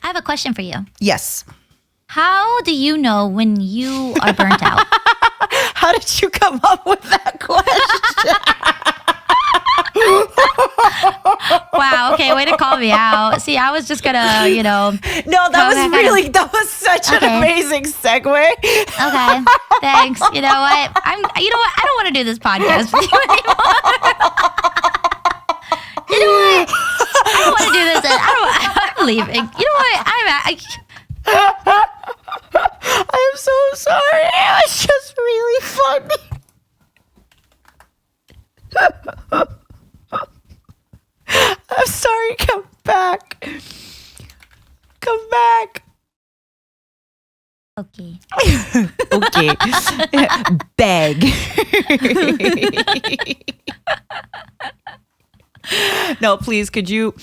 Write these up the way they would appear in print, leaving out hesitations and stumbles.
I have a question for you. Yes. How do you know when you are burnt out? How did you come up with that question? Wow. Okay. Way to call me out. See, I was just gonna, No, that was such an amazing segue. Okay. Thanks. You know what? I don't want to do this podcast with you anymore. You know what? I don't want to do this. I'm leaving. You know what? I'm so sorry. It was just really funny. I'm sorry. Come back. Come back. Okay. Okay. Beg. No, please, could you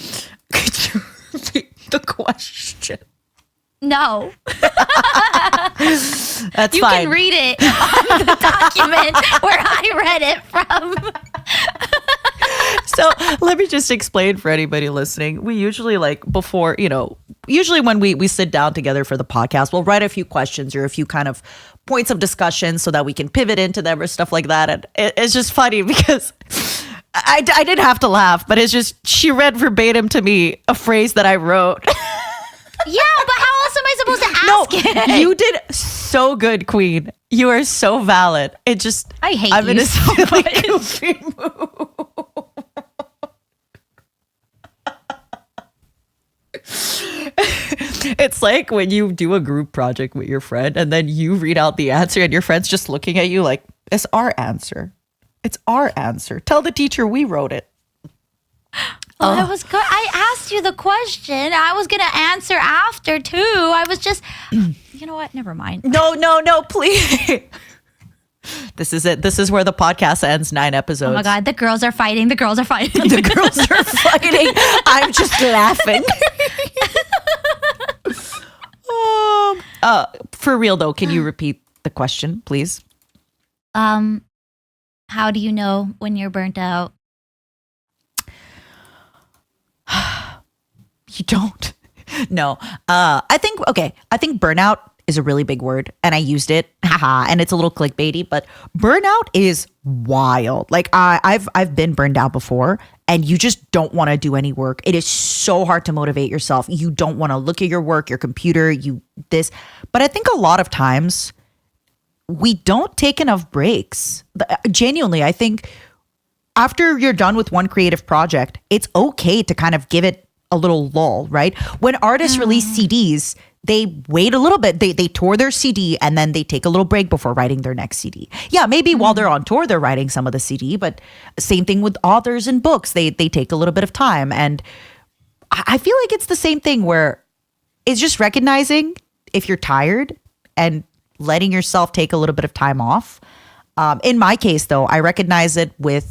repeat the question? No. That's you fine. can read it on the document where I read it from. So let me just explain for anybody listening. We usually before, usually when we sit down together for the podcast, we'll write a few questions or a few kind of points of discussion so that we can pivot into them or stuff like that. And it's just funny because I didn't have to laugh, but it's just, she read verbatim to me a phrase that I wrote. Yeah, but how else am I supposed to ask it? You did so good, Queen. You are so valid. I hate I'm you in a so silly, much. goofy mood. It's like when you do a group project with your friend and then you read out the answer and your friend's just looking at you like, it's our answer. It's our answer. Tell the teacher we wrote it. Oh, that was good. I asked you the question. I was going to answer after, too. I was just, you know what? Never mind. No, please. This is it. This is where the podcast ends. 9 episodes. Oh, my God. The girls are fighting. The girls are fighting. I'm just laughing. For real, though, can you repeat the question, please? How do you know when you're burnt out? You don't. No. I think burnout is a really big word and I used it. And it's a little clickbaity, but burnout is wild. Like I've been burned out before and you just don't want to do any work. It is so hard to motivate yourself. You don't want to look at your work, your computer, but I think a lot of times we don't take enough breaks. Genuinely, I think after you're done with one creative project, it's okay to kind of give it a little lull, right? When artists release CDs, they wait a little bit. They tour their CD and then they take a little break before writing their next CD. Yeah, maybe while they're on tour, they're writing some of the CD, but same thing with authors and books. They take a little bit of time. And I feel like it's the same thing where it's just recognizing if you're tired and letting yourself take a little bit of time off. In my case, though, I recognize it when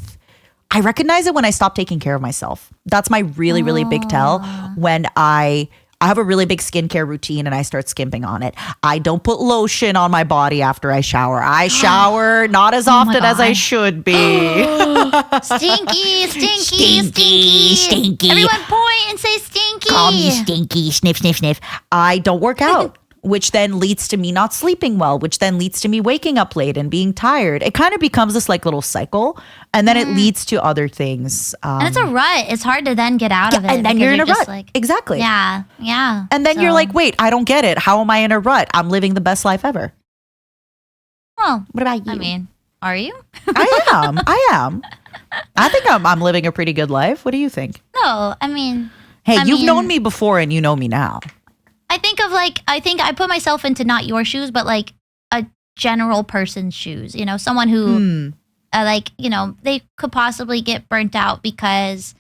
I stop taking care of myself. That's my really, really big tell when I have a really big skincare routine and I start skimping on it. I don't put lotion on my body after I shower. I shower not as often as I should be. Stinky. Stinky. Everyone point and say stinky. Call me stinky. Sniff, sniff, sniff. I don't work out. Which then leads to me not sleeping well, which then leads to me waking up late and being tired. It kind of becomes this little cycle, and then it leads to other things. And it's a rut. It's hard to then get out of it. And then you're in a rut. Exactly. Yeah. And then you're like, wait, I don't get it. How am I in a rut? I'm living the best life ever. Well, what about you? I mean, are you? I am. I think I'm living a pretty good life. What do you think? No, I mean. You've known me before and you know me now. I think I put myself into not your shoes, but like a general person's shoes, someone who they could possibly get burnt out because,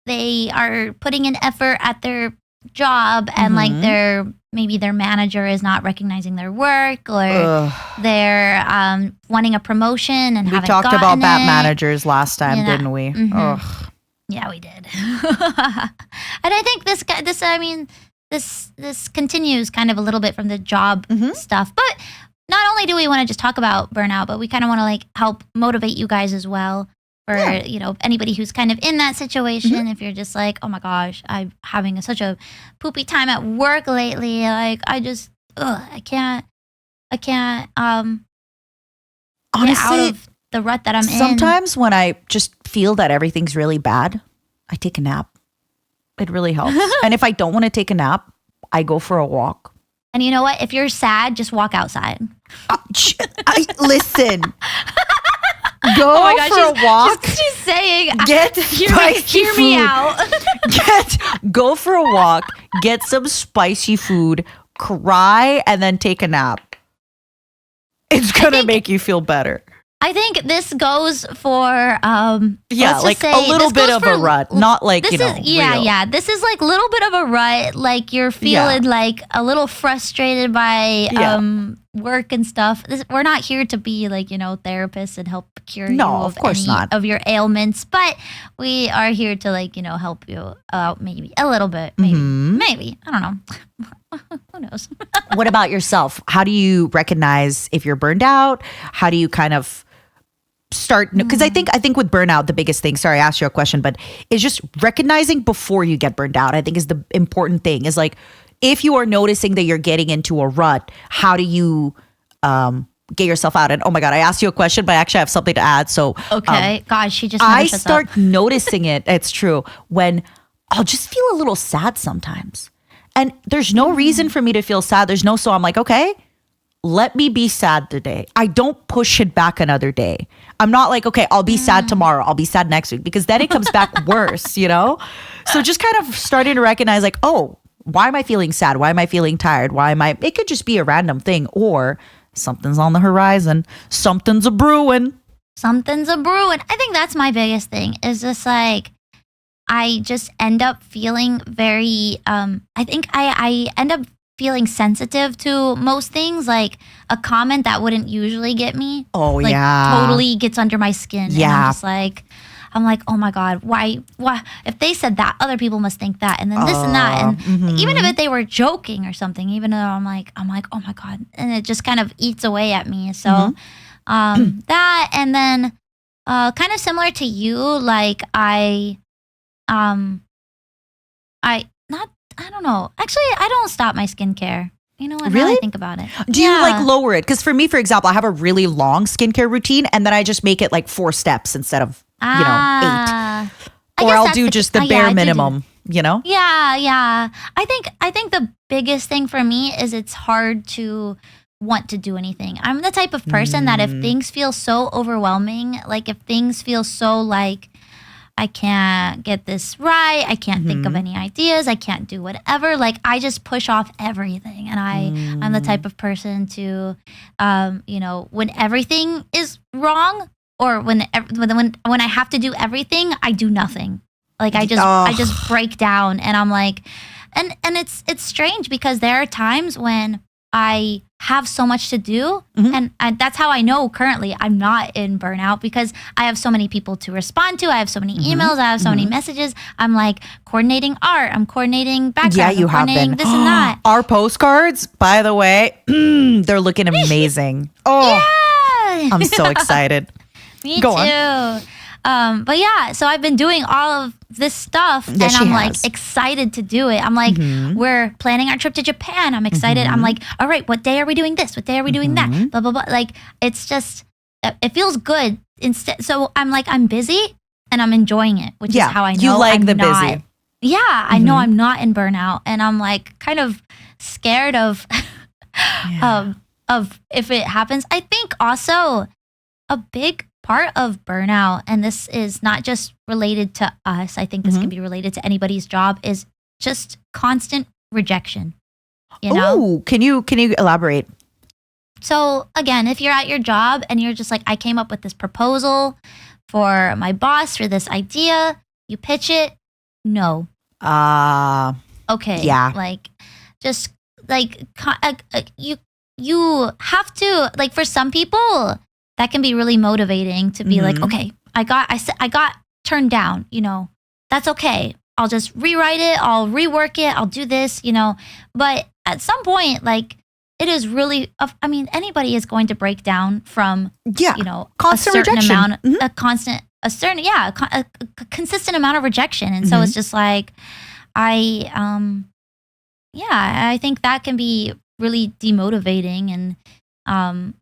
they are putting an effort at their job and maybe their manager is not recognizing their work or they're wanting a promotion and haven't gotten it. We talked about bad managers last time, didn't we? Mm-hmm. Ugh. Yeah, we did. And I think this continues kind of a little bit from the job stuff. But not only do we want to just talk about burnout, but we kind of want to help motivate you guys as well for, anybody who's kind of in that situation. If you're just like, oh my gosh, I'm having such a poopy time at work lately. Like, I can't get out Honestly, of the rut that I'm in. sometimes when I just feel that everything's really bad, I take a nap. It really helps. And if I don't want to take a nap, I go for a walk. And you know what? If you're sad, just walk outside. Listen. Go Oh my gosh, for a walk. She's saying, Get hear me out. Go for a walk. Get some spicy food. Cry and then take a nap. It's gonna make you feel better. I think this goes for like a little bit of a rut, not like this real. This is like a little bit of a rut, like you're feeling like a little frustrated by work and stuff. We're not here to be like therapists and help cure you of course any not. of your ailments, but we are here to like help you out maybe a little bit, maybe I don't know. Who knows? What about yourself? How do you recognize if you're burned out? How do you kind of start? Because I think with burnout, the biggest thing, sorry, I asked you a question, but it's just recognizing before you get burned out. I think is the important thing, is like, if you are noticing that you're getting into a rut, how do you get yourself out? And oh my God, I asked you a question, but I actually have something to add. So okay, gosh, she just I start noticing it. It's true, when I'll just feel a little sad sometimes. And there's no reason for me to feel sad. So I'm like, okay, let me be sad today. I don't push it back another day. I'm not like, okay, I'll be sad tomorrow. I'll be sad next week, because then it comes back worse, So just kind of starting to recognize like, oh, why am I feeling sad? Why am I feeling tired? It could just be a random thing, or something's on the horizon. Something's a brewing. I think that's my biggest thing, is just like, I just end up feeling very, I think I end up feeling sensitive to most things. Like a comment that wouldn't usually get me. Oh, like, totally gets under my skin. Yeah. And I'm like, oh my God, why? If they said that, other people must think that. And then this and that. And even if they were joking or something, even though I'm like, oh my God. And it just kind of eats away at me. So that, and then kind of similar to you, like I don't know. Actually, I don't stop my skincare. You know what? Really? Now I think about it. Do you like lower it? Because for me, for example, I have a really long skincare routine, and then I just make it like 4 steps instead of 8. Or I'll do just the bare minimum. Yeah. I think the biggest thing for me is it's hard to want to do anything. I'm the type of person that if things feel so overwhelming, like if things feel so like I can't get this right, I can't think of any ideas, I can't do whatever, like I just push off everything. And I'm the type of person to when everything is wrong, or when I have to do everything, I do nothing. Like I just break down, and I'm like, and it's strange, because there are times when I have so much to do, and that's how I know currently I'm not in burnout, because I have so many people to respond to. I have so many emails. I have so many messages. I'm like coordinating art. I'm coordinating background. Yeah, you have been. This and that. Our postcards, by the way, they're looking amazing. Oh, yeah. I'm so excited. Me Go too. on. But yeah, so I've been doing all of this stuff, and I'm like excited to do it. I'm like, we're planning our trip to Japan. I'm excited. I'm like, all right, what day are we doing this? What day are we doing that? Blah, blah, blah. Like, it's just, it feels good. Instead, so I'm like, I'm busy and I'm enjoying it, which is how I know you like I'm the not, busy. Yeah, I know I'm not in burnout, and I'm like kind of scared of, of if it happens. I think also a big part of burnout, and this is not just related to us, I think this can be related to anybody's job, is just constant rejection. Ooh, can you elaborate? So again, if you're at your job and you're just like, I came up with this proposal for my boss for this idea, you pitch it, no. Okay. Yeah. Like, just like you have to, like, for some people that can be really motivating to be like, okay, I got turned down, that's okay. I'll just rewrite it. I'll rework it. I'll do this, but at some point, like, it is really, anybody is going to break down from, constant a certain rejection. amount, a constant a certain a consistent amount of rejection, and so it's just like I I think that can be really demotivating, and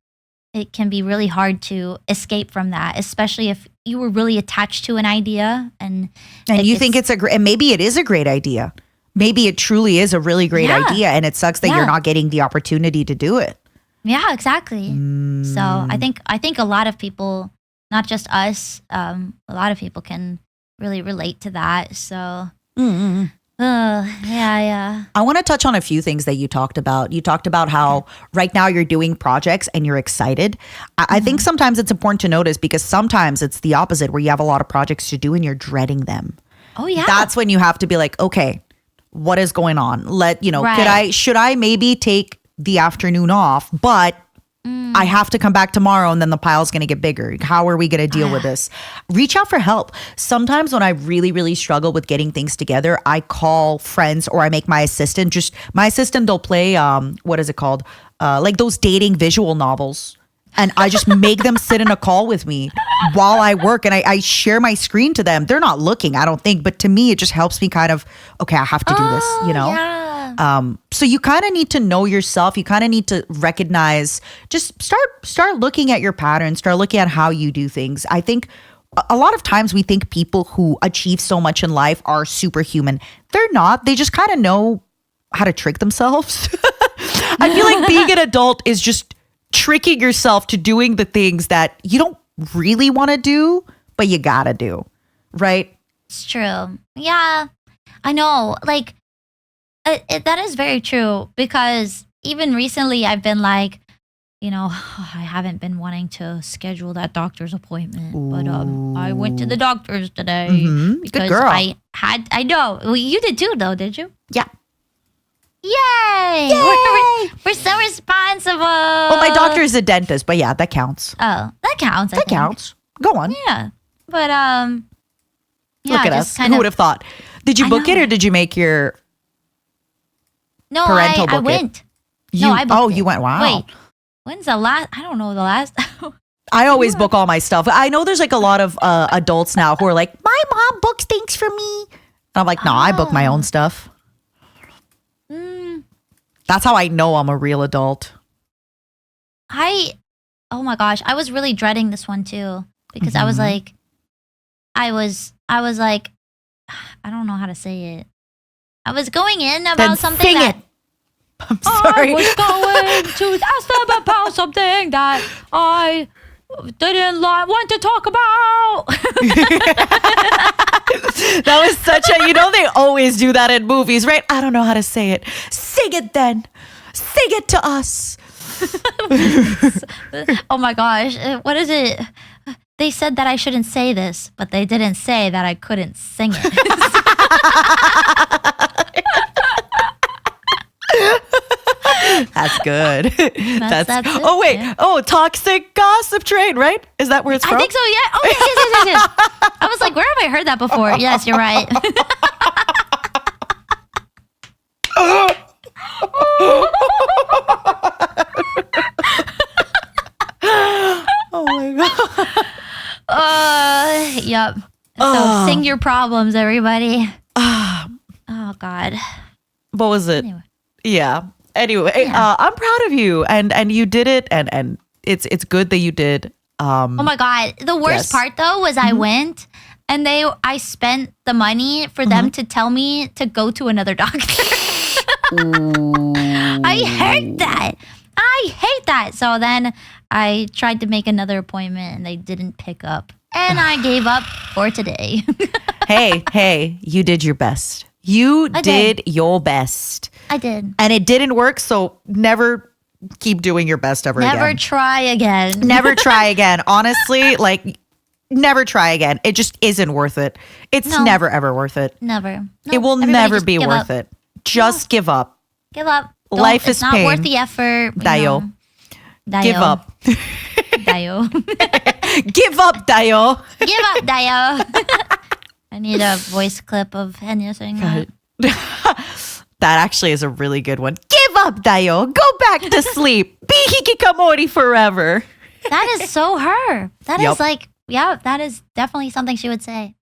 it can be really hard to escape from that, especially if you were really attached to an idea and you think it's and maybe it is a great idea. Maybe it truly is a really great idea, and it sucks that you're not getting the opportunity to do it. Yeah, exactly. So I think a lot of people, not just us, a lot of people can really relate to that. So yeah. I want to touch on a few things that you talked about. You talked about how right now you're doing projects and you're excited. I think sometimes it's important to notice, because sometimes it's the opposite, where you have a lot of projects to do and you're dreading them. Oh yeah. That's when you have to be like, okay, what is going on? Should I maybe take the afternoon off, but I have to come back tomorrow and then the pile's going to get bigger. How are we going to deal with this? Reach out for help. Sometimes when I really, really struggle with getting things together, I call friends or I make my assistant. They'll play, what is it called? Like those dating visual novels. And I just make them sit in a call with me while I work, and I share my screen to them. They're not looking, I don't think, but to me, it just helps me kind of, okay, I have to do this, Yeah. So you kind of need to know yourself. You kind of need to recognize, just start looking at your patterns, start looking at how you do things. I think a lot of times we think people who achieve so much in life are superhuman. They're not. They just kind of know how to trick themselves. I feel like being an adult is just tricking yourself to doing the things that you don't really want to do, but you gotta do, right? It's true. Yeah, I know. Like, that is very true, because even recently I've been like, I haven't been wanting to schedule that doctor's appointment, but I went to the doctor's today because Good girl. I know. Well, you did too, though, did you? Yeah. Yay! We're so responsible. Well, my doctor is a dentist, but yeah, that counts. Oh, that counts. I think. Counts. Go on. Yeah, but Look at us. Who would have thought? Did you book it, or did you make your No, parental I book it? went. I booked it. You went. Wow. Wait, when's the last? I don't know the last. I always book all my stuff. I know there's like a lot of adults now who are like, my mom books things for me. And I'm like, no, I book my own stuff. That's how I know I'm a real adult. Oh my gosh, I was really dreading this one too, because I was like, I was like, I don't know how to say it. I was going in about Then something sing that it. I'm sorry. I was going to ask them about something that I didn't want to talk about. That was such a, they always do that in movies, right? I don't know how to say it. Sing it then. Sing it to us. Oh my gosh, what is it? They said that I shouldn't say this, but they didn't say that I couldn't sing it. That's good. That's it, oh wait. yeah. Oh, toxic gossip train, right? Is that where it's from? I think so, yeah. Oh, yes. I was like, where have I heard that before? Yes, you're right. Oh my god. Yep. So sing your problems, everybody. Oh God. What was it? Anyway. Yeah. Anyway, I'm proud of you, and you did it, and it's good that you did. Oh my God. The worst part though was I went and I spent the money for them to tell me to go to another doctor. I hate that. I hate that. So then I tried to make another appointment and they didn't pick up. And I gave up for today. Hey, you did your best. You did your best. I did. And it didn't work, so never keep doing your best ever again. Never try again. Never try again. Honestly, never try again. It just isn't worth it. It's never, ever worth it. Never. No, It will everybody never just be give worth up. it. Just give up. Give up. Life is It's not pain. worth the effort. Dayo. Give up. Dayo. Give up, Dayo. Give up, Dayo. I need a voice clip of Henya saying that. That actually is a really good one. Give up, Dayo. Go back to sleep. Be hikikomori forever. That is so her. That Yup. is like yeah, that is definitely something she would say.